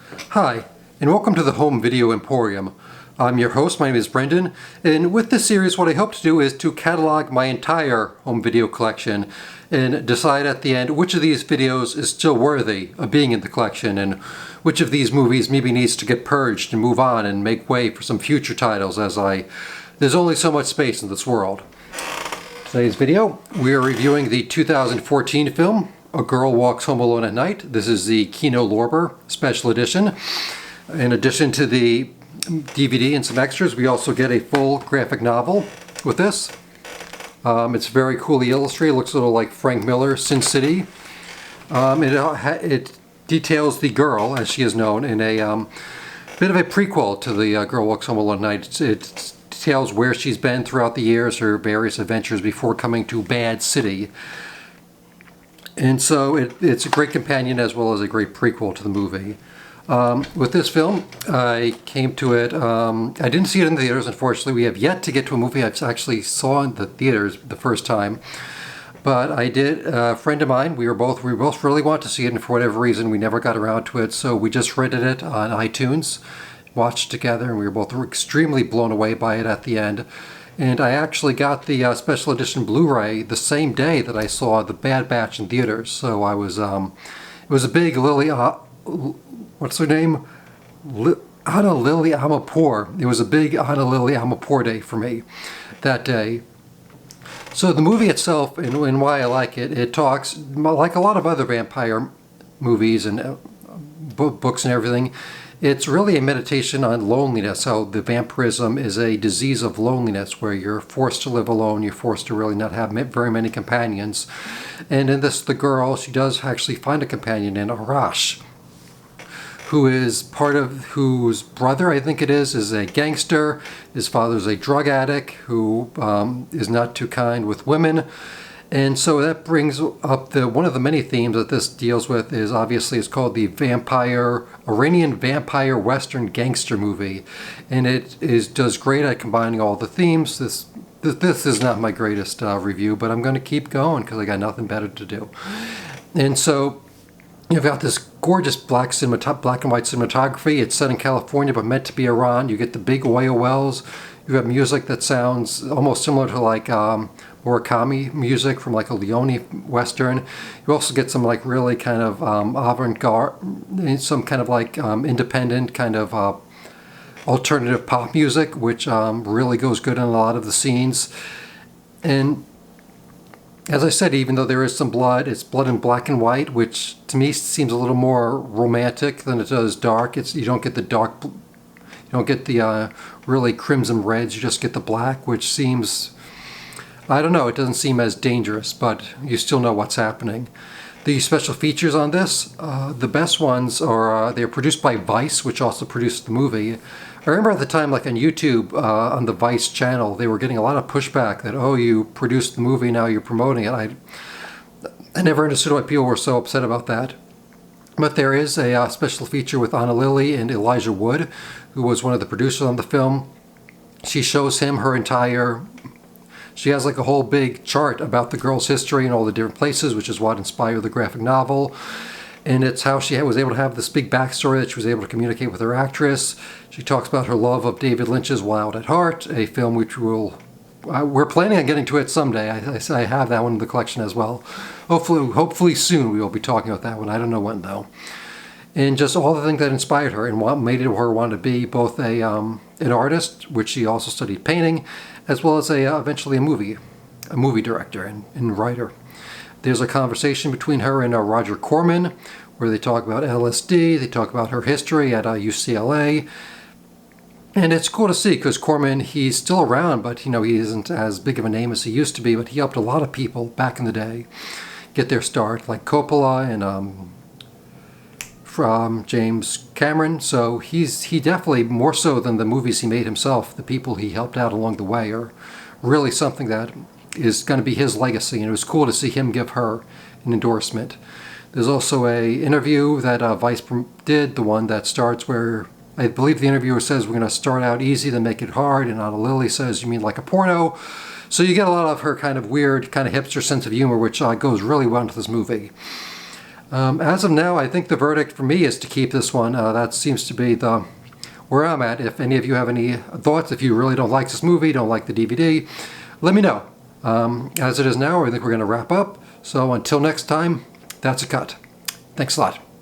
Hi, and welcome to the Home Video Emporium. I'm your host, my name is Brendan, and with this series what I hope to do is to catalog my entire home video collection and decide at the end which of these videos is still worthy of being in the collection and which of these movies maybe needs to get purged and move on and make way for some future titles there's only so much space in this world. Today's video, we are reviewing the 2014 film, A Girl Walks Home Alone at Night. This is the Kino Lorber special edition. In addition to the DVD and some extras, we also get a full graphic novel with this. It's very coolly illustrated. It looks a little like Frank Miller's Sin City. It details the girl, as she is known, in a bit of a prequel to the Girl Walks Home Alone at Night. It details where she's been throughout the years, her various adventures before coming to Bad City. And so it's a great companion as well as a great prequel to the movie. With this film, I came to it, I didn't see it in the theaters, unfortunately. We have yet to get to a movie I actually saw in the theaters the first time. But I did, a friend of mine, we both really wanted to see it, and for whatever reason we never got around to it, so we just rented it on iTunes, watched together, and we were both extremely blown away by it at the end. And I actually got the special edition Blu-ray the same day that I saw The Bad Batch in theaters. So I was, it was a big what's her name? Anna Lily Amirpour. It was a big Anna Lily Amirpour day for me that day. So the movie itself, and why I like it, it talks, like a lot of other vampire movies and books and everything, it's really a meditation on loneliness, how the vampirism is a disease of loneliness where you're forced to live alone, you're forced to really not have very many companions. And in this, the girl, she does actually find a companion in Arash, whose brother, I think it is a gangster. His father's a drug addict who is not too kind with women. And so that brings up one of the many themes that this deals with is obviously it's called the Iranian vampire western gangster movie. And it does great at combining all the themes. This is not my greatest review, but I'm going to keep going because I got nothing better to do. And so you've got this gorgeous black and white cinematography. It's set in California, but meant to be Iran. You get the big oil wells. You have music that sounds almost similar to like Murakami music from like a Leone Western. You also get some like really kind of avant-garde, some kind of like independent kind of alternative pop music, which really goes good in a lot of the scenes. And as I said, even though there is some blood, it's blood in black and white, which to me seems a little more romantic than it does dark. You don't get the dark, you don't get the really crimson reds, you just get the black, which seems, I don't know, it doesn't seem as dangerous, but you still know what's happening. The special features on this, the best ones are, they're produced by Vice, which also produced the movie. I remember at the time, like on YouTube, on the Vice channel, they were getting a lot of pushback that, oh, you produced the movie, now you're promoting it. I never understood why people were so upset about that. But there is a special feature with Anna Lily and Elijah Wood, who was one of the producers on the film. She shows him she has like a whole big chart about the girl's history and all the different places, which is what inspired the graphic novel. And it's how she was able to have this big backstory that she was able to communicate with her actress. She talks about her love of David Lynch's Wild at Heart, a film which we're planning on getting to it someday. I have that one in the collection as well. Hopefully soon we will be talking about that one. I don't know when though. And just all the things that inspired her and what made her want to be both an artist, which she also studied painting, as well as eventually a movie director and writer. There's a conversation between her and Roger Corman where they talk about LSD, they talk about her history at UCLA. And it's cool to see because Corman, he's still around, but he isn't as big of a name as he used to be, but he helped a lot of people back in the day get their start, like Coppola and from James Cameron. So he definitely, more so than the movies he made himself, the people he helped out along the way are really something that is going to be his legacy, and it was cool to see him give her an endorsement. There's also a interview that Vice did, the one that starts where I believe the interviewer says we're going to start out easy, then make it hard, and Anna Lily says, you mean like a porno? So you get a lot of her kind of weird, kind of hipster sense of humor, which goes really well into this movie. As of now, I think the verdict for me is to keep this one. That seems to be where I'm at. If any of you have any thoughts, if you really don't like this movie, don't like the DVD, let me know. As it is now, I think we're going to wrap up. So until next time, that's a cut. Thanks a lot.